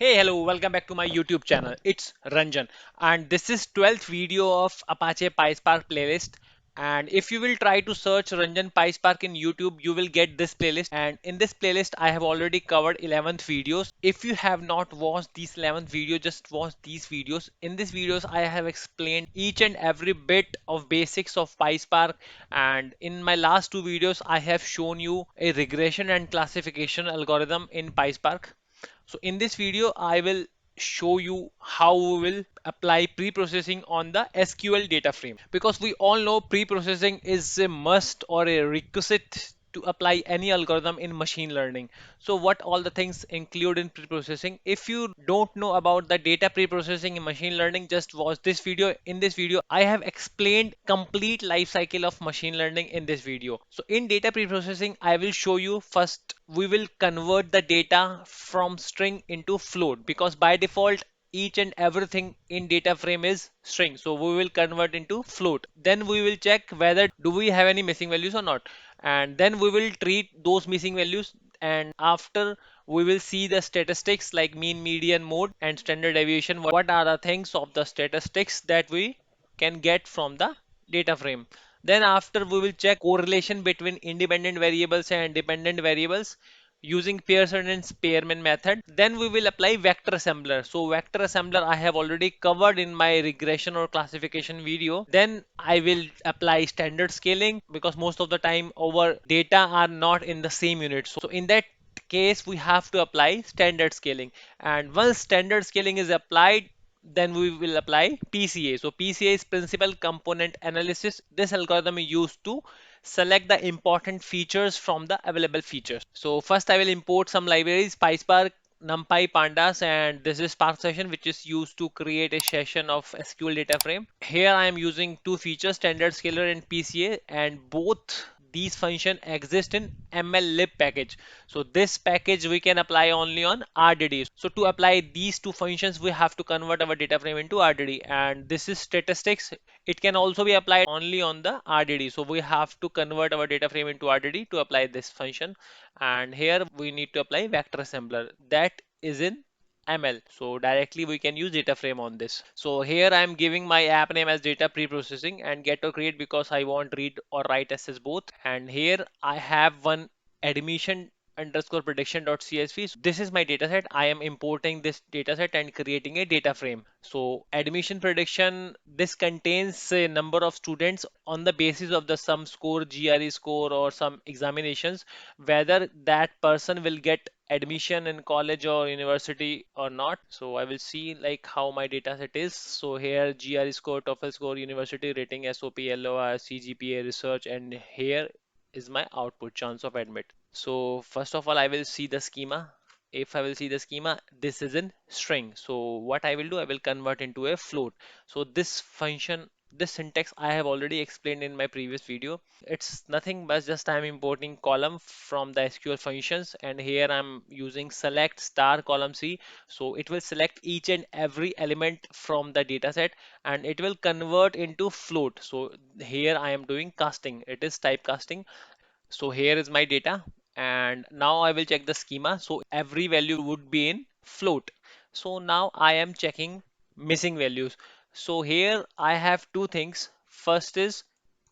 Hey, hello, welcome back to my YouTube channel. It's Ranjan, and this is 12th video of Apache PySpark playlist. And if you will try to search Ranjan PySpark in YouTube, you will get this playlist. And in this playlist, I have already covered 11th videos. If you have not watched these 11th video, just watch these videos. In these videos, I have explained each and every bit of basics of PySpark. And in my last two videos, I have shown you a regression and classification algorithm in PySpark. So in this video, I will show you how we will apply pre-processing on the SQL data frame, because we all know pre-processing is a must or a requisite to apply any algorithm in machine learning. So what all the things include in pre-processing? If you don't know about the data pre-processing in machine learning, just watch this video. In this video, I have explained complete life cycle of machine learning in this video. So in data pre-processing, I will show you first we will convert the data from string into float, because by default each and everything in data frame is string, so we will convert into float. Then we will check whether do we have any missing values or not, and then we will treat those missing values, and after we will see the statistics like mean, median, mode and standard deviation. What are the things of the statistics that we can get from the data frame. Then after we will check correlation between independent variables and dependent variables using Pearson and Spearman method. Then we will apply vector assembler. So vector assembler I have already covered in my regression or classification video. Then I will apply standard scaling, because most of the time our data are not in the same unit. So in that case we have to apply standard scaling, and once standard scaling is applied, then we will apply PCA. So PCA is principal component analysis. This algorithm is used to select the important features from the available features. So first I will import some libraries, PySpark, NumPy, Pandas, and this is Spark session, which is used to create a session of SQL data frame. Here I am using two features, standard scaler and PCA, and both these function exist in MLlib package. So this package we can apply only on RDD. So to apply these two functions, we have to convert our data frame into RDD, and this is statistics. It can also be applied only on the RDD. So we have to convert our data frame into RDD to apply this function. And here we need to apply vector assembler that is in ML. So directly we can use data frame on this. So here I'm giving my app name as data pre-processing and get or create, because I want read or write access both. And here I have one admission underscore prediction.csv. So this is my dataset. I am importing this dataset and creating a data frame. So admission prediction, this contains a number of students on the basis of the sum score, GRE score, or some examinations, whether that person will get admission in college or university or not. So I will see like how my data set is. So here GRE score, TOEFL score, university rating, SOP, LOR, CGPA, research, and here is my output, chance of admit. So first of all, I will see the schema. If I will see the schema, this is in string. So what I will do, I will convert into a float. So this function, this syntax I have already explained in my previous video. It's nothing but just I'm importing column from the SQL functions, and here I'm using select star column C. So it will select each and every element from the data set, and it will convert into float. So here I am doing casting. It is typecasting. So here is my data, and now I will check the schema. So every value would be in float. So now I am checking missing values. So here I have two things. First is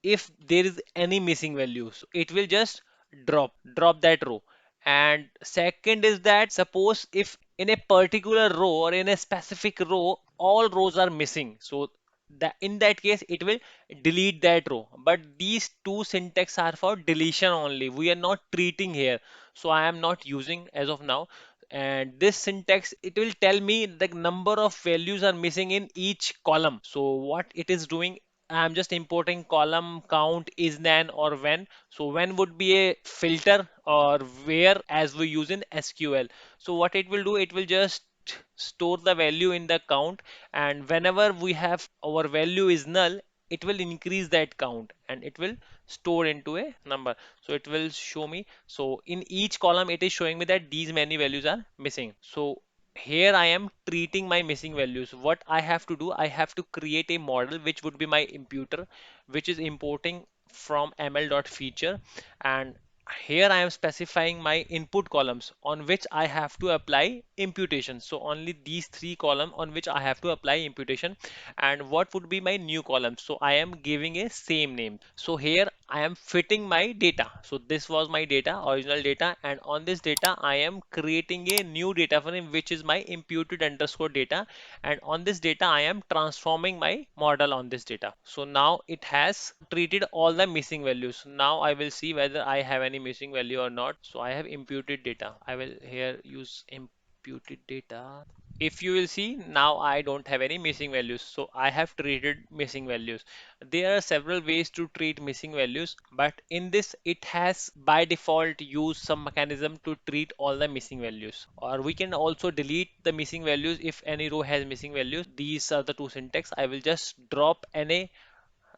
if there is any missing values, it will just drop that row. And second is that suppose if in a particular row or in a specific row all rows are missing, so that in that case it will delete that row. But these two syntax are for deletion only, we are not treating here, so I am not using as of now. And this syntax, it will tell me the number of values are missing in each column. So what it is doing, I'm just importing column count is nan or when. So when would be a filter or where, as we use in SQL. So what it will do, it will just store the value in the count, and whenever we have our value is null, it will increase that count and it will store into a number. So it will show me, so in each column it is showing me that these many values are missing. So here I am treating my missing values. What I have to do, I have to create a model which would be my imputer, which is importing from ml.feature, and Here I am specifying my input columns on which I have to apply imputation. So only these three columns on which I have to apply imputation. And what would be my new column? So I am giving a same name. So here I am fitting my data. So this was my data, original data, and on this data I am creating a new data frame which is my imputed underscore data, and on this data I am transforming my model on this data. So now it has treated all the missing values. Now I will see whether I have any missing value or not. So I have imputed data. I will here use imputed data. If you will see, now I don't have any missing values, so I have treated missing values. There are several ways to treat missing values, but in this it has by default used some mechanism to treat all the missing values, or we can also delete the missing values if any row has missing values. These are the two syntax. I will just drop NA.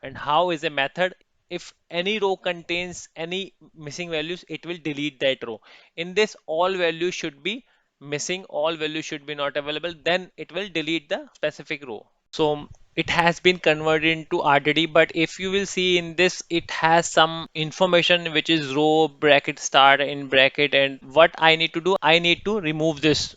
And how is a method? If any row contains any missing values, it will delete that row. In this, all values should be missing, all values should be not available, then it will delete the specific row. So it has been converted into RDD, but if you will see in this, it has some information which is row bracket start in bracket, and what I need to do, I need to remove this.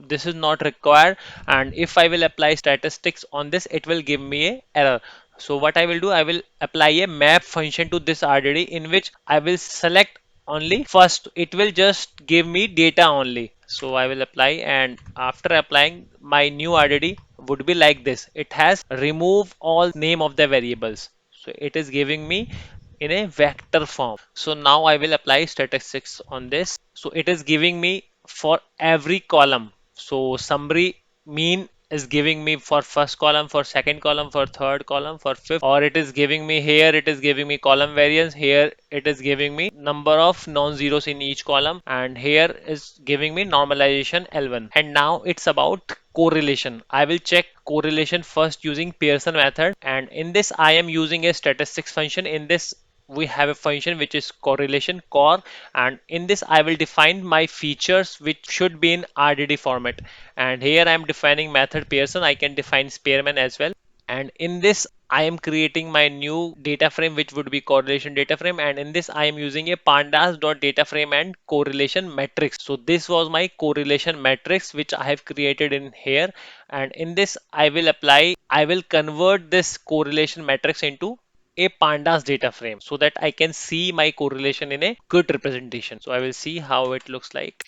This is not required, and if I will apply statistics on this, it will give me a error. So what I will do, I will apply a map function to this RDD in which I will select only first. It will just give me data only. So I will apply, and after applying, my new RDD would be like this. It has remove all name of the variables. So it is giving me in a vector form. So now I will apply statistics on this. So it is giving me for every column. So summary mean is giving me for first column, for second column, for third column, for fifth, or it is giving me here, it is giving me column variance, here it is giving me number of non-zeros in each column, and here is giving me normalization L1. And now it's about correlation. I will check correlation first using Pearson method, and in this I am using a statistics function. In this we have a function which is correlation core, and in this I will define my features which should be in RDD format. And here I am defining method Pearson. I can define Spearman as well. And in this I am creating my new data frame which would be correlation data frame, and in this I am using a pandas dot data frame and correlation matrix. So this was my correlation matrix which I have created in here, and in this I will convert this correlation matrix into a pandas data frame so that I can see my correlation in a good representation. So I will see how it looks like.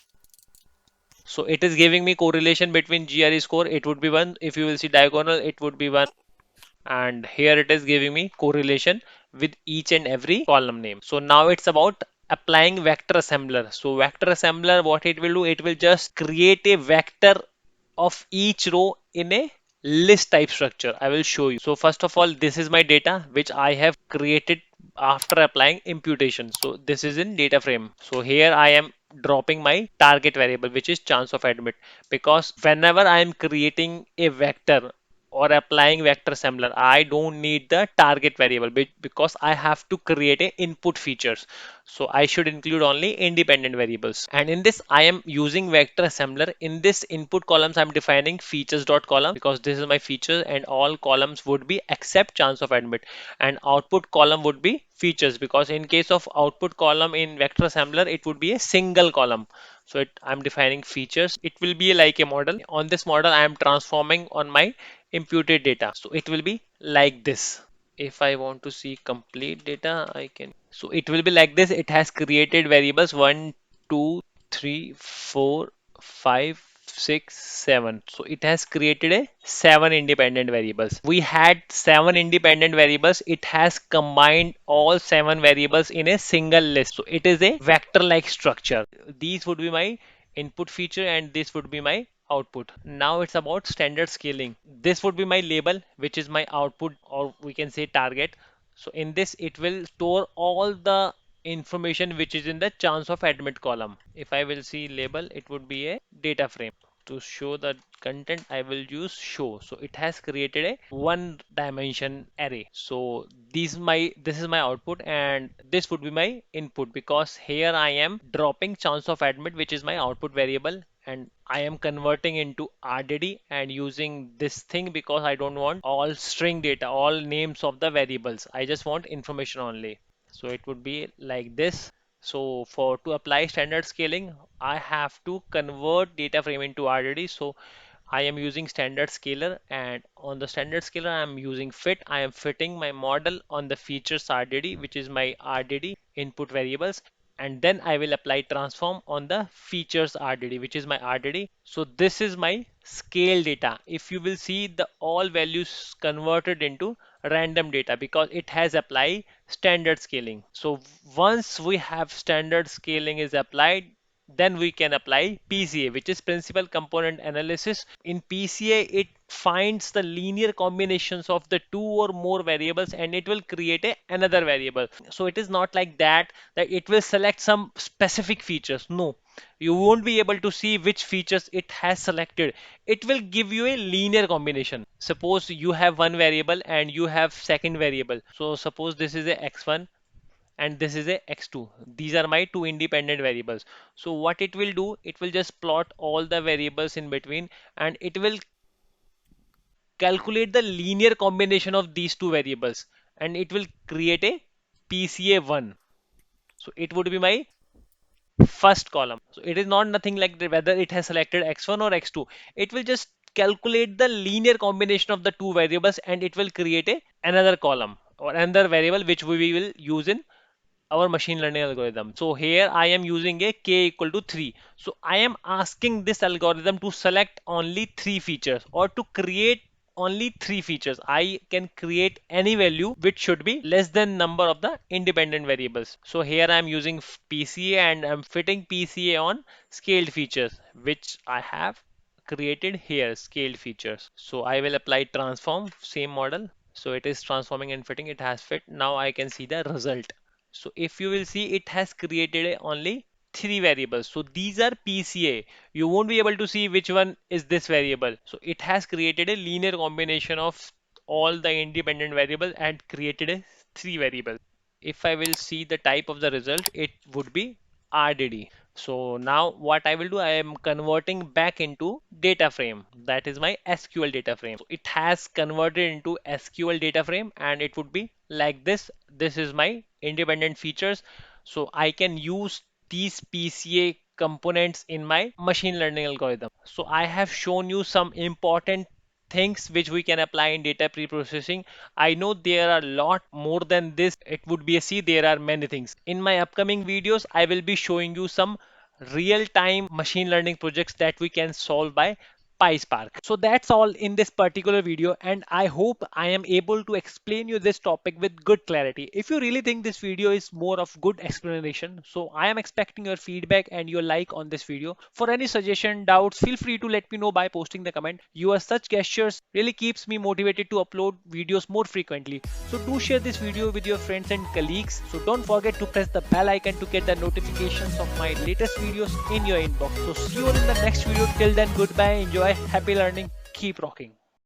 So it is giving me correlation between GRE score, it would be 1. If you will see diagonal, it would be 1. And here it is giving me correlation with each and every column name. So now it's about applying vector assembler. So vector assembler, what it will do, it will just create a vector of each row in a list type structure. I will show you. So first of all, this is my data which I have created after applying imputation. So this is in data frame. So here I am dropping my target variable which is chance of admit, because whenever I am creating a vector or applying vector assembler, I don't need the target variable because I have to create a input features. So I should include only independent variables. And in this, I am using vector assembler. In this input columns, I'm defining features dot column because this is my feature, and all columns would be except chance of admit. And output column would be features, because in case of output column in vector assembler, it would be a single column. So I'm defining features. It will be like a model. On this model, I am transforming on my imputed data. So it will be like this. If I want to see complete data, I can. So it will be like this. It has created variables 1, 2, 3, 4, 5, 6, 7. So it has created a 7 independent variables. We had 7 independent variables. It has combined all 7 variables in a single list. So it is a vector like structure. These would be my input feature and this would be my output. Now it's about standard scaling. This would be my label, which is my output, or we can say target. So in this, it will store all the information which is in the chance of admit column. If I will see label, it would be a data frame. To show the content, I will use show. So it has created a one dimension array. So this is my output, and this would be my input, because here I am dropping chance of admit, which is my output variable, and I am converting into RDD and using this thing because I don't want all string data, all names of the variables. I just want information only. So it would be like this. So for to apply standard scaling, I have to convert data frame into RDD. So I am using standard scaler, and on the standard scaler I am using fit. I am fitting my model on the features RDD, which is my RDD input variables, and then I will apply transform on the features RDD, which is my RDD. So this is my scale data. If you will see, the all values converted into random data because it has applied standard scaling. So once we have standard scaling is applied, then we can apply PCA, which is principal component analysis. In PCA, it finds the linear combinations of the two or more variables and it will create another variable. So it is not like that it will select some specific features. No, you won't be able to see which features it has selected. It will give you a linear combination. Suppose you have one variable and you have second variable. So suppose this is a x1 and this is a x2. These are my two independent variables. So what it will do, it will just plot all the variables in between and it will calculate the linear combination of these two variables and it will create a PCA1. So it would be my first column. So it is not nothing like whether it has selected x1 or x2. It will just calculate the linear combination of the two variables and it will create another column or another variable which we will use in our machine learning algorithm. So here I am using a k equal to 3. So I am asking this algorithm to select only three features or to create only three features. I can create any value which should be less than number of the independent variables. So here I am using PCA and I'm fitting PCA on scaled features, which I have created here, scaled features. So I will apply transform, same model. So it is transforming and fitting, it has fit. Now I can see the result. So if you will see, it has created only three variables. So these are PCA. You won't be able to see which one is this variable. So it has created a linear combination of all the independent variables and created a three variables. If I will see the type of the result, it would be RDD. So now what I will do, I am converting back into data frame. That is my SQL data frame. So it has converted into SQL data frame and it would be like this. This is my independent features. So I can use these PCA components in my machine learning algorithm. So I have shown you some important things which we can apply in data pre-processing. I know there are a lot more than this. It would be a see, there are many things. In my upcoming videos, I will be showing you some real-time machine learning projects that we can solve by PySpark. So that's all in this particular video, and I hope I am able to explain you this topic with good clarity. If you really think this video is more of good explanation, so I am expecting your feedback and your like on this video. For any suggestion, doubts, feel free to let me know by posting the comment. Your such gestures really keeps me motivated to upload videos more frequently. So do share this video with your friends and colleagues. So don't forget to press the bell icon to get the notifications of my latest videos in your inbox. So see you in the next video. Till then, goodbye, enjoy, happy learning, keep rocking.